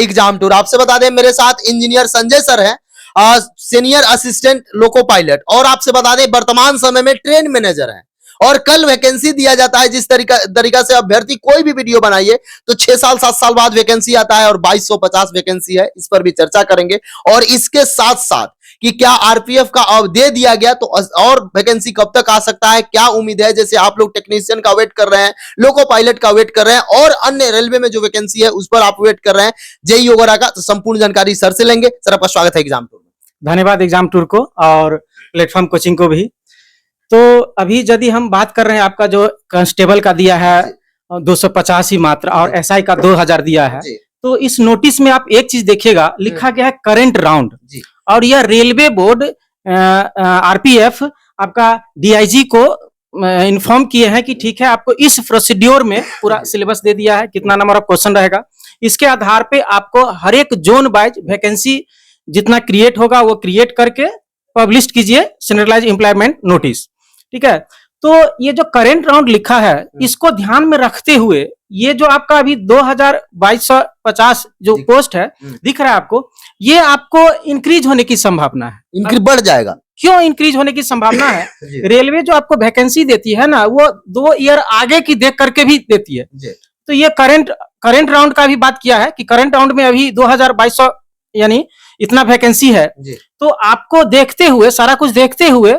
Exam tour. आपसे बता दें मेरे साथ इंजीनियर संजय सर हैं, सीनियर असिस्टेंट लोको पायलट, और आपसे बता दें वर्तमान समय में ट्रेन मैनेजर हैं। और कल वैकेंसी दिया जाता है। जिस तरीका से अभ्यर्थी कोई भी वीडियो बनाइए तो 6 साल 7 साल बाद वैकेंसी आता है और 2250 वैकेंसी है, इस पर भी चर्चा करेंगे। और इसके साथ साथ कि क्या आरपीएफ का दे दिया गया तो और वैकेंसी कब तक आ सकता है, क्या उम्मीद है। जैसे आप लोग टेक्नीशियन का वेट कर रहे हैं, लोको पायलट का वेट कर रहे हैं, और अन्य रेलवे में जो वैकेंसी है उस पर आप वेट कर रहे हैं जेईई वगैरह का, तो संपूर्ण जानकारी सर से लेंगे। सर आपका स्वागत है एग्जाम टूर में। धन्यवाद एग्जाम टूर को और प्लेटफॉर्म कोचिंग को भी। तो अभी यदि हम बात कर रहे हैं, आपका जो कांस्टेबल का दिया है 250 ही मात्र और एसआई का 2000 दिया है, तो इस नोटिस में आप एक चीज देखिएगा, लिखा गया है करंट राउंड। और यह रेलवे बोर्ड आरपीएफ आपका डीआईजी को इन्फॉर्म किए हैं कि ठीक है, आपको इस प्रोसीड्योर में पूरा सिलेबस दे दिया है, कितना नंबर ऑफ क्वेश्चन रहेगा। इसके आधार पे आपको हर एक जोन वाइज वैकेंसी जितना क्रिएट होगा वो क्रिएट करके पब्लिश कीजिए सेंट्रलाइज एम्प्लॉयमेंट नोटिस। ठीक है, तो ये जो करेंट राउंड लिखा है इसको ध्यान में रखते हुए ये जो आपका अभी 2250 जो पोस्ट है दिख रहा है आपको, ये आपको इंक्रीज होने की संभावना है। इंक्रीज बढ़ जाएगा। क्यों इंक्रीज होने की संभावना है? रेलवे जो आपको वैकेंसी देती है ना, वो 2 ईयर आगे की देख करके भी देती है। तो ये करंट राउंड का भी बात किया है कि करंट राउंड में अभी 2200 यानी इतना वैकेंसी है। तो आपको देखते हुए, सारा कुछ देखते हुए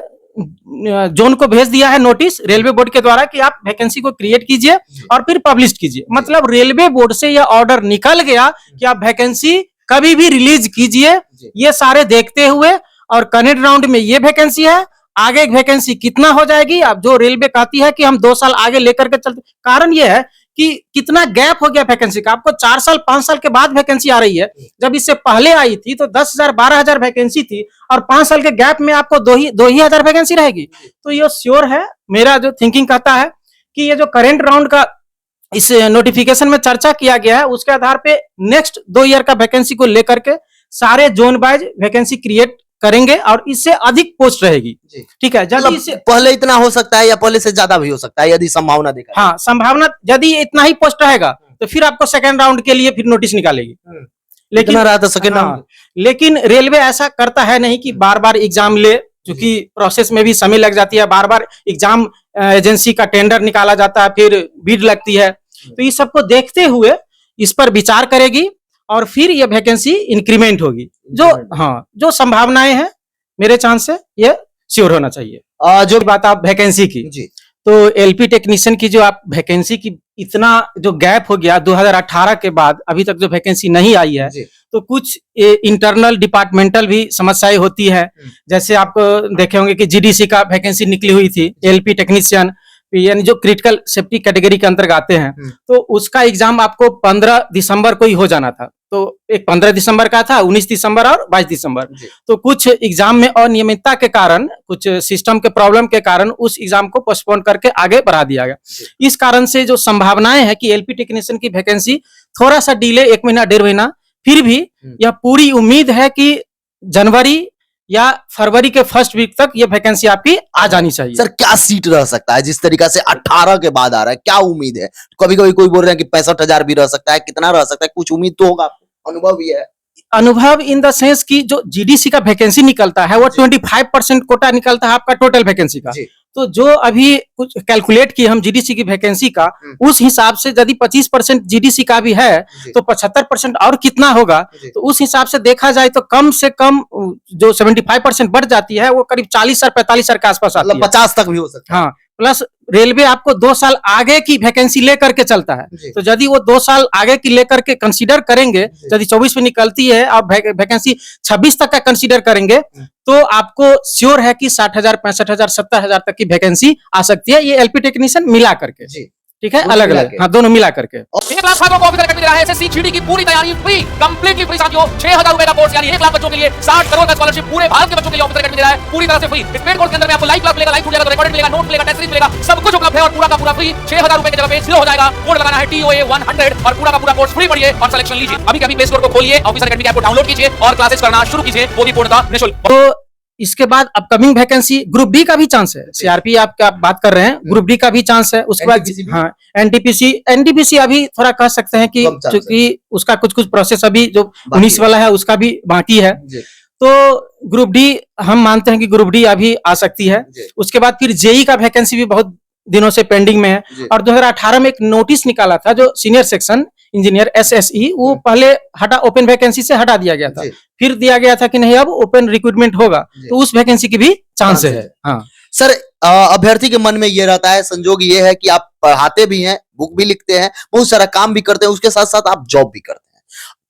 जोन को भेज दिया है नोटिस रेलवे बोर्ड के द्वारा कि आप वैकेंसी को क्रिएट कीजिए और फिर पब्लिश कीजिए। मतलब रेलवे बोर्ड से यह ऑर्डर निकल गया कि आप वैकेंसी कभी भी रिलीज कीजिए। ये सारे देखते हुए, और करंट राउंड में ये वैकेंसी है, आगे वैकेंसी कितना हो जाएगी, अब जो रेलवे कहती है कि हम 2 साल आगे लेकर के चलते, कारण ये है कि कितना गैप हो गया वैकेंसी का। आपको 4 साल 5 साल के बाद वैकेंसी आ रही है। जब इससे पहले आई थी तो 10,000 12,000 वैकेंसी थी, और 5 साल के गैप में आपको 2,000 वैकेंसी रहेगी। तो ये श्योर है, मेरा जो थिंकिंग कहता है कि ये जो करंट राउंड का इस नोटिफिकेशन में चर्चा किया गया है, उसके आधार पे नेक्स्ट 2 ईयर का वैकेंसी को लेकर के सारे जोन वाइज वैकेंसी क्रिएट करेंगे और इससे अधिक पोस्ट रहेगी। ठीक है, मतलब इससे पहले इतना हो सकता है या पहले से ज्यादा भी हो सकता है यदि संभावना देखा। हाँ, संभावना यदि इतना ही पोस्ट रहेगा तो फिर आपको सेकंड राउंड के लिए फिर नोटिस निकालेगी। लेकिन रहा था सेकंड राउंड, लेकिन रेलवे ऐसा करता है नहीं कि बार बार एग्जाम ले, क्योंकि प्रोसेस में भी समय लग जाती है। बार बार एग्जाम एजेंसी का टेंडर निकाला जाता है, फिर बिड लगती है। तो इस सबको देखते हुए इस पर विचार करेगी और फिर ये वैकेंसी इंक्रीमेंट होगी। जो संभावनाएं हैं मेरे चांस से ये श्योर होना चाहिए। जो बात आप वैकेंसी की, तो एलपी टेक्नीशियन की जो आप वैकेंसी की इतना जो गैप हो गया 2018 के बाद अभी तक जो वैकेंसी नहीं आई है, तो कुछ इंटरनल डिपार्टमेंटल भी समस्याएं होती है। जैसे आप देखे होंगे कि जीडीसी का वैकेंसी निकली हुई थी, एलपी टेक्नीशियन यानी जो क्रिटिकल सेफ्टी कैटेगरी के अंतर्गत आते हैं, तो उसका एग्जाम आपको 15 दिसंबर को ही हो जाना था। तो एक 15 दिसंबर का था, 19 दिसंबर और 22 दिसंबर। तो कुछ एग्जाम में अनियमितता के कारण, कुछ सिस्टम के प्रॉब्लम के कारण उस एग्जाम को पोस्टपोन करके आगे बढ़ा दिया गया। इस कारण से जो संभावनाएं है कि एलपी टेक्नीशियन की वैकेंसी थोड़ा सा डिले, 1 महीना 1.5 महीना, फिर भी यह पूरी उम्मीद है कि जनवरी या फरवरी के फर्स्ट वीक तक ये वैकेंसी आपकी आ जानी चाहिए। सर क्या सीट रह सकता है जिस तरीका से 18 के बाद आ रहा है, क्या उम्मीद है? कभी कभी कोई बोल रहे हैं कि 65,000 भी रह सकता है, कितना रह सकता है, कुछ उम्मीद तो होगा, अनुभव भी है। अनुभव इन द सेंस कि जो जीडीसी का वैकेंसी निकलता है वो 25% कोटा निकलता है आपका टोटल वैकेंसी का। तो जो अभी कुछ कैलकुलेट किए हम जीडीसी की वैकेंसी का, उस हिसाब से यदि 25% जीडीसी का भी है तो 75% और कितना होगा, तो उस हिसाब से देखा जाए तो कम से कम जो 75% बढ़ जाती है वो करीब 40,000-45,000 के आसपास आती है। 50 तक भी हो सकता है। हाँ, प्लस रेलवे आपको 2 साल आगे की वैकेंसी लेकर के चलता है। तो यदि वो 2 साल आगे की लेकर के कंसीडर करेंगे, यदि 24 में निकलती है और वैकेंसी 26 तक का कंसीडर करेंगे, तो आपको श्योर है कि 60,000, 65,000, 70,000 तक की वैकेंसी आ सकती है, ये एलपी टेक्नीशियन मिला करके। ठीक है, अलग अलग, हाँ, दोनों मिला करके। 1 लाख छात्रों को ऑफिसर अकेडमी दे रहा है एसएससी जीडी की पूरी तैयारी फ्री, कंप्लीटली फ्री साथियों। 6,000 रुपए का कोर्स यानी 1 लाख बच्चों के लिए 60 करोड़ का स्कॉलरशिप पूरे भारत के बच्चों के लिए ऑफिसर अकेडमी दे रहा है, पूरी तरह से फ्री। इस पेड कोर्स के अंदर में आपको लाइव क्लास मिलेगा, लाइव छूट जाएगा, रिकॉर्डेड मिलेगा, नोट मिलेगा, टेस्ट सीरीज मिलेगा, सब कुछ उपलब्ध है और पूरा का पूरा फ्री। 6,000 रुपए की जगह पे 0 हो जाएगा। कोड लगाना है TOA 100 और पूरा का पूरा कोर्स फ्री पढ़िए और सिलेक्शन लीजिए। अभी प्ले स्टोर को खोलिए, ऑफिसर अकेडमी ऐप को डाउनलोड कीजिए और क्लासेस करना शुरू कीजिए, वो भी पूर्णतः निःशुल्क। इसके बाद अपकमिंग वैकेंसी ग्रुप डी का भी चांस है। सीआरपी आपका बात कर रहे हैं, ग्रुप डी का भी चांस है। उसके बाद NTPC भी? हाँ एनटीपीसी अभी थोड़ा कह सकते हैं कि कम chance क्योंकि उसका कुछ प्रोसेस अभी जो बाकी 19 वाला है उसका भी बाकी है। जी, तो ग्रुप डी हम मानते हैं कि ग्रुप डी अभी आ सकती है। जी। उसके बाद फिर जेई का वैकेंसी भी बहुत दिनों से पेंडिंग में है। जी। और 2018 में एक नोटिस निकाला था जो सीनियर सेक्शन इंजीनियर SSE वो पहले हटा, ओपन वैकेंसी से हटा दिया गया था। जी। फिर दिया गया था कि नहीं अब ओपन रिक्रूटमेंट होगा, जी। तो उस वैकेंसी की भी चांस Chances है। हाँ सर अभ्यर्थी के मन में ये रहता है, संजोग ये है कि आप पढ़ाते भी हैं, बुक भी लिखते हैं, बहुत सारा काम भी करते हैं, उसके साथ साथ आप जॉब भी करते हैं।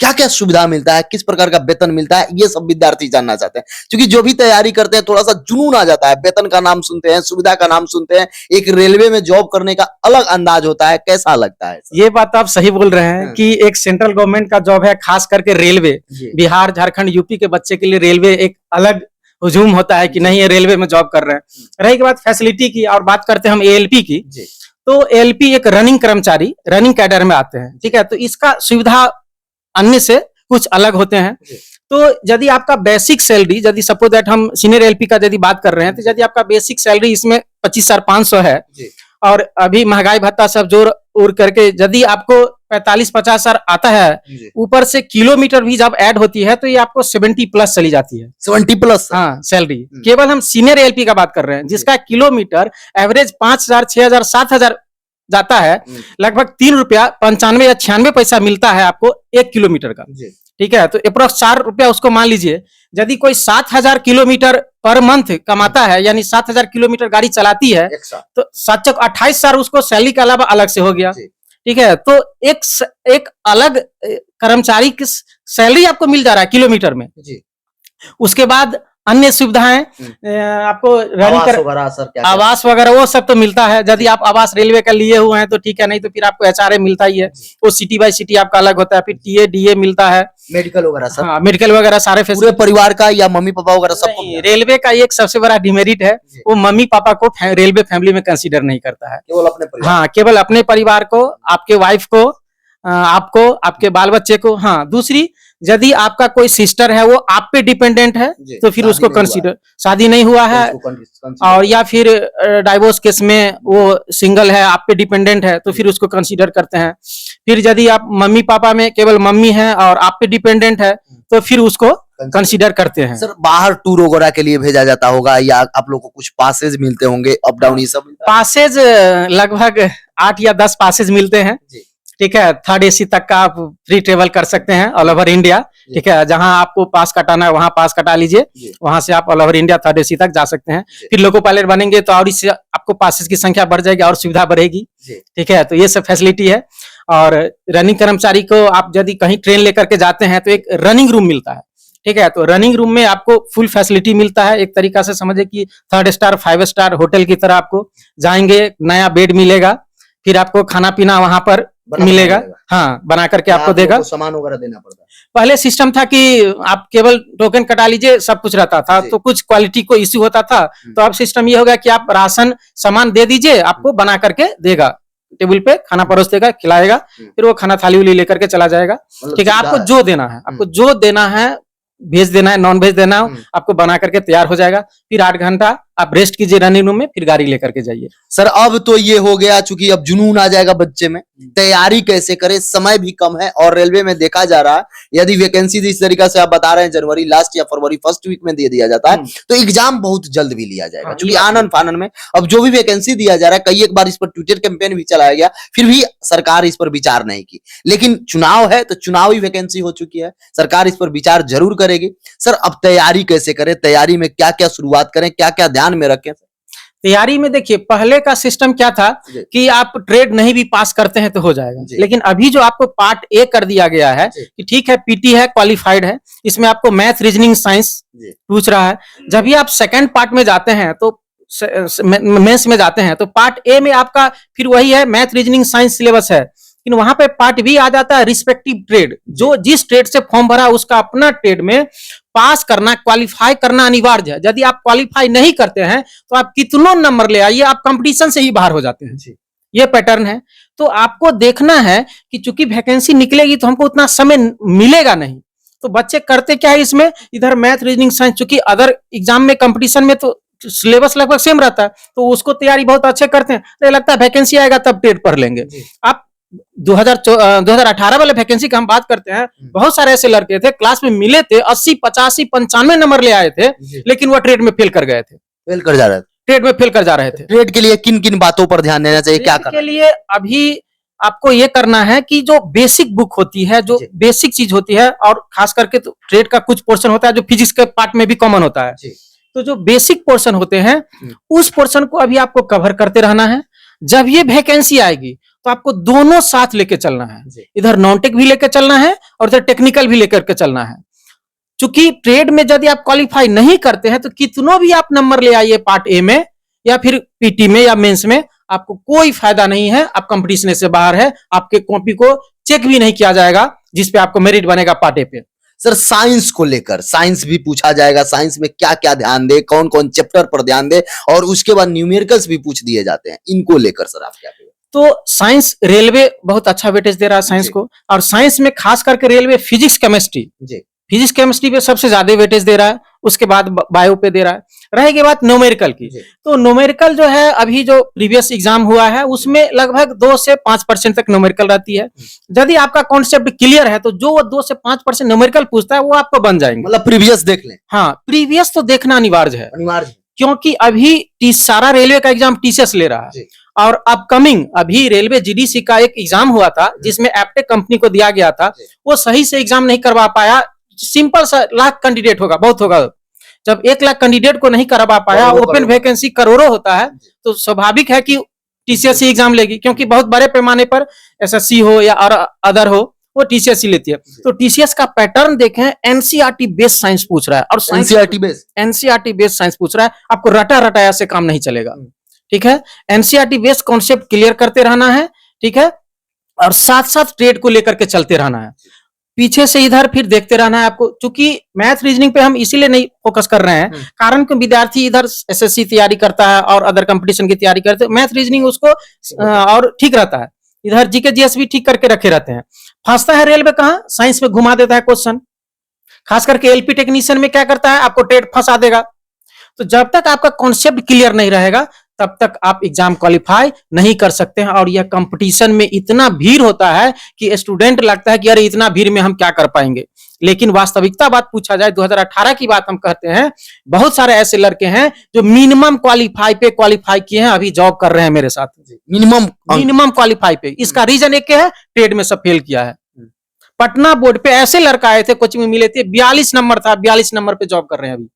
क्या क्या सुविधा मिलता है, किस प्रकार का वेतन मिलता है, ये सब विद्यार्थी जानना चाहते हैं। क्योंकि जो भी तैयारी करते हैं थोड़ा सा जुनून आ जाता है, वेतन का नाम सुनते हैं, सुविधा का नाम सुनते हैं, एक रेलवे में जॉब करने का अलग अंदाज होता है, कैसा लगता है? ये बात आप सही बोल रहे हैं हाँ। कि एक सेंट्रल गवर्नमेंट का जॉब है, खास करके रेलवे। जी, बिहार, झारखंड, यूपी के बच्चे के लिए रेलवे एक अलग हुजूम होता है कि नहीं ये रेलवे में जॉब कर रहे हैं। रही बात फैसिलिटी की और बात करते हैं हम ALP की, जी, तो ALP एक रनिंग कर्मचारी, रनिंग कैडर में आते हैं, ठीक है। तो इसका सुविधा अन्य से कुछ अलग होते हैं। जी। तो यदि आपका बेसिक सैलरी, यदि सपोज दैट हम सीनियर LP का यदि बात कर रहे हैं, तो यदि आपका बेसिक सैलरी इसमें 25,500 है जी, और अभी महंगाई भत्ता सब जोड़ उड़ करके यदि आपको 45-50 हजार आता है, जी। ऊपर से किलोमीटर भी जब ऐड होती है तो ये आपको 70 प्लस चली जाती है। 70+? हाँ सैलरी, केवल हम सीनियर LP का बात कर रहे हैं जिसका किलोमीटर एवरेज 5,000, 6,000, 7,000 जाता है। लगभग ₹3.95 या 96 पैसा मिलता है आपको 1 किलोमीटर का, जी, ठीक है। तो अप्रोक्स ₹4 उसको मान लीजिए। यदि कोई 7,000 किलोमीटर पर मंथ कमाता है, यानी 7,000 किलोमीटर गाड़ी चलाती है, तो 7×28 उसको सैलरी के अलावा अलग से हो गया, जी। ठीक है। तो एक अलग कर्मचारी की सैलरी आपको मिल जा रहा है किलोमीटर में। जी। उसके बाद अन्य सुविधाएं आपको आवास वगैरह वो सब तो मिलता है। यदि आप आवास रेलवे का लिए हुए हैं तो ठीक है, नहीं तो फिर आपको HRA मिलता ही है, वो सिटी बाय सिटी आपका अलग होता है। फिर TA DA मिलता है, मेडिकल वगैरह सर? हाँ मेडिकल वगैरह सारे पूरे फैसिलिटी। परिवार का या मम्मी पापा वगैरह सबको? रेलवे का एक सबसे बड़ा डिमेरिट है, वो मम्मी पापा को रेलवे फैमिली में कंसीडर नहीं करता है, केवल अपने परिवार? हाँ केवल अपने परिवार को, आपके वाइफ को, आपको, आपके बाल बच्चे को। हाँ दूसरी, यदि आपका कोई सिस्टर है वो आप पे डिपेंडेंट है तो फिर उसको कंसीडर, शादी नहीं हुआ है और या फिर डाइवोर्स केस में वो सिंगल है, आप पे डिपेंडेंट है, तो फिर उसको कंसीडर करते हैं। फिर यदि आप मम्मी पापा में केवल मम्मी है और आप पे डिपेंडेंट है तो फिर उसको कंसीडर करते हैं। सर बाहर टूर वगैरह के लिए भेजा जाता होगा या आप लोग को कुछ पासेज मिलते होंगे, अप डाउन ये सब? पासेज लगभग 8 या 10 पासेज मिलते हैं, ठीक है। 3rd AC तक का आप फ्री ट्रेवल कर सकते हैं ऑल ओवर इंडिया, ठीक है। जहां आपको पास कटाना है वहां पास कटा लीजिए, वहां से आप all over India 3rd AC तक जा सकते हैं। फिर लोको पायलट बनेंगे तो और इससे आपको पासेस की संख्या बढ़ जाएगी और सुविधा बढ़ेगी, ठीक है। तो ये सब फैसिलिटी है। और रनिंग कर्मचारी को आप यदि कहीं ट्रेन लेकर के जाते हैं तो एक रनिंग रूम मिलता है, ठीक है। तो रनिंग रूम में आपको फुल फैसिलिटी मिलता है, एक तरीका से समझे कि 3rd स्टार 5 स्टार होटल की तरह आपको जाएंगे, नया बेड मिलेगा, फिर आपको खाना पीना वहां पर मिलेगा, हाँ बना करके आपको देगा। सामान वगैरह देना पड़ता है? पहले सिस्टम था कि आप केवल टोकन कटा लीजिए, सब कुछ रहता था, तो कुछ क्वालिटी को इश्यू होता था। तो अब सिस्टम ये हो गया कि आप राशन सामान दे दीजिए, आपको बना करके देगा, टेबल पे खाना परोस देगा, खिलाएगा, फिर वो खाना थाली उली लेकर के चला जाएगा, ठीक है। आपको जो देना है, आपको जो देना है, वेज देना है, नॉन वेज देना है, आपको बना करके तैयार हो जाएगा। फिर 8 घंटा आप रेस्ट कीजिए रनिंग रूम में, फिर गाड़ी लेकर के जाइए। सर अब तो ये हो गया, चूंकि अब जुनून आ जाएगा बच्चे में, तैयारी कैसे करें, समय भी कम है और रेलवे में देखा जा रहा है यदि वैकेंसी इस तरीका से आप बता रहे हैं जनवरी लास्ट या फरवरी फर्स्ट वीक में दे दिया जाता है तो एग्जाम बहुत जल्द भी लिया जाएगा। चूंकि आनन फानन में अब जो भी वैकेंसी दिया जा रहा है, कई एक बार इस पर ट्विटर कैंपेन भी चलाया गया, फिर भी सरकार इस पर विचार नहीं की। लेकिन चुनाव है तो चुनावी वैकेंसी हो चुकी है, सरकार इस पर विचार जरूर करेगी। सर अब तैयारी कैसे करें, तैयारी में क्या क्या शुरुआत करें, क्या क्या ध्यान में रखें? तैयारी में देखिए, पहले का सिस्टम क्या था कि आप ट्रेड नहीं भी पास करते हैं तो हो जाएगा, लेकिन अभी जो आपको पार्ट A कर दिया गया है कि ठीक है PT है, क्वालिफाइड है, इसमें आपको मैथ रीजनिंग साइंस पूछ रहा है। जब भी आप सेकंड पार्ट में जाते हैं तो मेंस में जाते हैं तो पार्ट A में आपका फिर वही है, मैथ रीजनिंग साइंस सिलेबस है, लेकिन वहां पे पार्ट B आ जाता है रिस्पेक्टिव ट्रेड। जो जिस ट्रेड से फॉर्म भरा उसका अपना ट्रेड में पास करना, क्वालिफाई करना अनिवार्य है। यदि आप क्वालिफाई नहीं करते हैं तो आप कितनों नंबर ले आइए, आप कंपटीशन से ही बाहर हो जाते हैं। ये पैटर्न है। तो आपको देखना है कि चूंकि वैकेंसी निकलेगी तो हमको उतना समय मिलेगा नहीं, तो बच्चे करते क्या है इसमें, इधर मैथ रीजनिंग साइंस, चूंकि अदर एग्जाम में कंपटीशन में तो सिलेबस लगभग सेम रहता है, तो उसको तैयारी बहुत अच्छे करते हैं, तो लगता है वैकेंसी आएगा तब ट्रेड पढ़ लेंगे। आप 2018 वाले वैकेंसी की हम बात करते हैं, बहुत सारे ऐसे लड़के थे क्लास में मिले थे 80 85 95 नंबर ले आए थे, लेकिन वो ट्रेड में फेल कर गए थे, फेल कर जा रहे थे। ट्रेड में फेल कर जा रहे थे। ट्रेड के लिए किन किन बातों पर ध्यान देना चाहिए, क्या के लिए अभी आपको ये करना है कि जो बेसिक बुक होती है, जो बेसिक चीज होती है, और खास करके तो ट्रेड का कुछ पोर्शन होता है जो फिजिक्स के पार्ट में भी कॉमन होता है, तो जो बेसिक पोर्शन होते हैं उस पोर्शन को अभी आपको कवर करते रहना है। जब ये वैकेंसी आएगी तो आपको दोनों साथ लेके चलना है, इधर नॉन टेक भी लेके चलना है और इधर टेक्निकल भी लेकर के चलना है। चूंकि ट्रेड में यदि आप क्वालिफाई नहीं करते हैं तो कितनों भी आप नंबर ले आइए पार्ट ए में या फिर पीटी में या मेंस में, आपको कोई फायदा नहीं है, आप कंपटीशन से बाहर है, आपके कॉपी को चेक भी नहीं किया जाएगा जिसपे आपको मेरिट बनेगा पार्ट ए पे। सर साइंस को लेकर, साइंस भी पूछा जाएगा, साइंस में क्या क्या ध्यान दे, कौन कौन चैप्टर पर ध्यान दे, और उसके बाद न्यूमेरिकल्स भी पूछ दिए जाते हैं, इनको लेकर सर आप क्या कहेंगे? तो साइंस, रेलवे बहुत अच्छा वेटेज दे रहा है साइंस को, और साइंस में खास करके रेलवे फिजिक्स केमिस्ट्री पे सबसे ज्यादा वेटेज दे रहा है, उसके बाद बायो पे दे रहा है। रहेगी बात न्यूमेरिकल की, तो न्यूमेरिकल जो है अभी जो प्रीवियस एग्जाम हुआ है उसमें लगभग 2 से 5% तक न्यूमेरिकल रहती है। यदि आपका कॉन्सेप्ट क्लियर है तो जो 2 से 5% न्यूमेरिकल पूछता है वो आपको बन जाएंगे। मतलब प्रीवियस देख लें। हाँ, प्रीवियस तो देखना अनिवार्य है, क्योंकि अभी सारा रेलवे का एग्जाम टीसीएस ले रहा है, और अपकमिंग अभी रेलवे जीडीसी का एक एग्जाम हुआ था जिसमें एप्टेक कंपनी को दिया गया था, वो सही से एग्जाम नहीं करवा पाया। सिंपल सा लाख कैंडिडेट होगा, बहुत होगा, जब 1 लाख कैंडिडेट को नहीं करवा पाया, ओपन वैकेंसी करोड़ों होता है, तो स्वाभाविक है कि टीसीएस एग्जाम लेगी, क्योंकि बहुत बड़े पैमाने पर एसएससी हो या अदर हो वो टीसीएस ही लेती है। तो टीसीएस का पैटर्न देखें, एनसीईआरटी बेस्ड साइंस पूछ रहा है, और एनसीईआरटी बेस्ड साइंस पूछ रहा है, आपको रटा रटाया से काम नहीं चलेगा, ठीक है। एनसीईआरटी बेस्ड कॉन्सेप्ट क्लियर करते रहना है, ठीक है, और साथ साथ ट्रेड को लेकर के चलते रहना है, पीछे से इधर फिर देखते रहना है आपको। चूंकि मैथ रीजनिंग पे हम इसीलिए नहीं फोकस कर रहे हैं, कारण कि विद्यार्थी इधर एसएससी तैयारी करता है और अदर कंपटीशन की तैयारी करते हैं, मैथ रीजनिंग उसको और ठीक रहता है, इधर जीके जीएस भी ठीक करके रखे रहते हैं। फंसता है रेलवे कहां, साइंस में घुमा देता है क्वेश्चन, खास करके एलपी टेक्नीशियन में क्या करता है, आपको ट्रेड फंसा देगा। तो जब तक आपका कॉन्सेप्ट क्लियर नहीं रहेगा तब तक आप एग्जाम क्वालिफाई नहीं कर सकते हैं, और यह कंपटीशन में इतना भीड़ होता है कि स्टूडेंट लगता है कि अरे इतना भीड़ में हम क्या कर पाएंगे। लेकिन वास्तविकता बात पूछा जाए, 2018 की बात हम कहते हैं, बहुत सारे ऐसे लड़के हैं जो मिनिमम क्वालिफाई पे क्वालिफाई किए हैं, अभी जॉब कर रहे हैं मेरे साथ, मिनिमम क्वालिफाई पे। इसका रीजन एक है, ट्रेड में सब फेल किया है। पटना बोर्ड पे ऐसे लड़का आए थे, कोचिंग में मिले थे, 42 नंबर था, 42 नंबर पे जॉब कर रहे हैं अभी।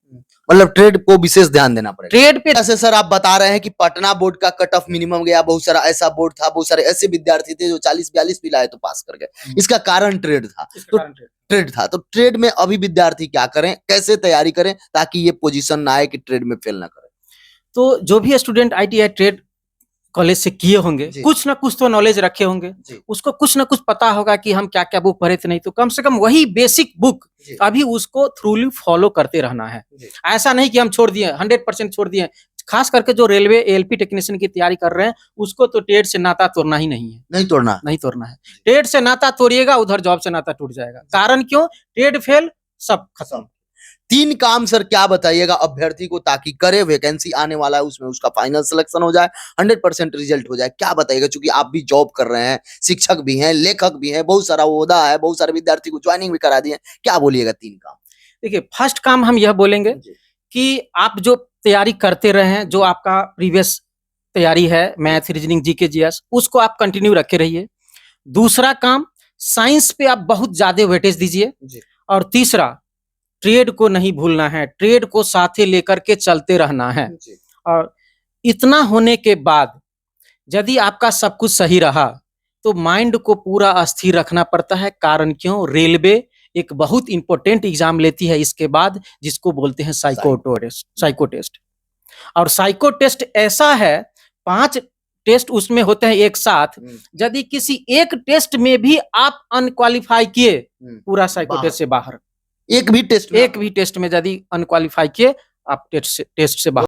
मतलब ट्रेड को विशेष ध्यान देना पड़ेगा। ट्रेड पे ऐसे सर आप बता रहे हैं कि पटना बोर्ड का कट ऑफ मिनिमम गया, बहुत सारा ऐसा बोर्ड था, बहुत सारे ऐसे विद्यार्थी थे जो 40-42 भी लाए तो पास कर गए, इसका कारण ट्रेड था। तो ट्रेड में अभी विद्यार्थी क्या करें, कैसे तैयारी करें ताकि ये पोजीशन ना आए कि ट्रेड में फेल ना करें? तो जो भी स्टूडेंट आईटीआई ट्रेड कॉलेज से किए होंगे, कुछ ना कुछ तो नॉलेज रखे होंगे, उसको कुछ ना कुछ पता होगा कि हम क्या क्या बुक पढ़े थे, नहीं तो कम से कम वही बेसिक बुक अभी उसको थ्रूली फॉलो करते रहना है। ऐसा नहीं कि हम छोड़ दिए, 100% छोड़ दिए। खास करके जो रेलवे एएलपी टेक्नीशियन की तैयारी कर रहे हैं, उसको तो ट्रेड से नाता तोड़ना ही नहीं है, नहीं तोड़ना है। ट्रेड से नाता तोड़िएगा, उधर जॉब से नाता टूट जाएगा। कारण क्यों, ट्रेड फेल, सब खत्म। 3 काम सर क्या बताइएगा अभ्यर्थी को ताकि करे, वैकेंसी आने वाला है उसमें उसका फाइनल सिलेक्शन हो जाए, 100% रिजल्ट हो जाए, क्या बताइएगा? क्योंकि आप भी जॉब कर रहे हैं, शिक्षक भी हैं, लेखक भी हैं, बहुत सारा ओहदा है, बहुत सारे विद्यार्थी को ज्वाइनिंग भी करा दिए, क्या बोलिएगा 3 काम? देखिए, फर्स्ट काम हम यह बोलेंगे कि आप जो तैयारी करते रहे हैं, जो आपका प्रीवियस तैयारी है मैथ रीजनिंग जीके जीएस, उसको आप कंटिन्यू रखे रहिए। दूसरा काम, साइंस पे आप बहुत ज्यादा वेटेज दीजिए। और तीसरा, ट्रेड को नहीं भूलना है, ट्रेड को साथे लेकर के चलते रहना है। और इतना होने के बाद यदि आपका सब कुछ सही रहा तो माइंड को पूरा अस्थिर रखना पड़ता है। कारण क्यों, रेलवे एक बहुत इंपॉर्टेंट एग्जाम लेती है इसके बाद, जिसको बोलते हैं साइको टेस्ट। और साइको टेस्ट ऐसा है, 5 टेस्ट उसमें होते हैं एक साथ। यदि किसी एक टेस्ट में भी आप अनक्वालिफाई किए, पूरा साइको टेस्ट से बाहर। एक भी टेस्ट में यदि अनक्वालिफाई किए, आप टेस्ट से बाहर।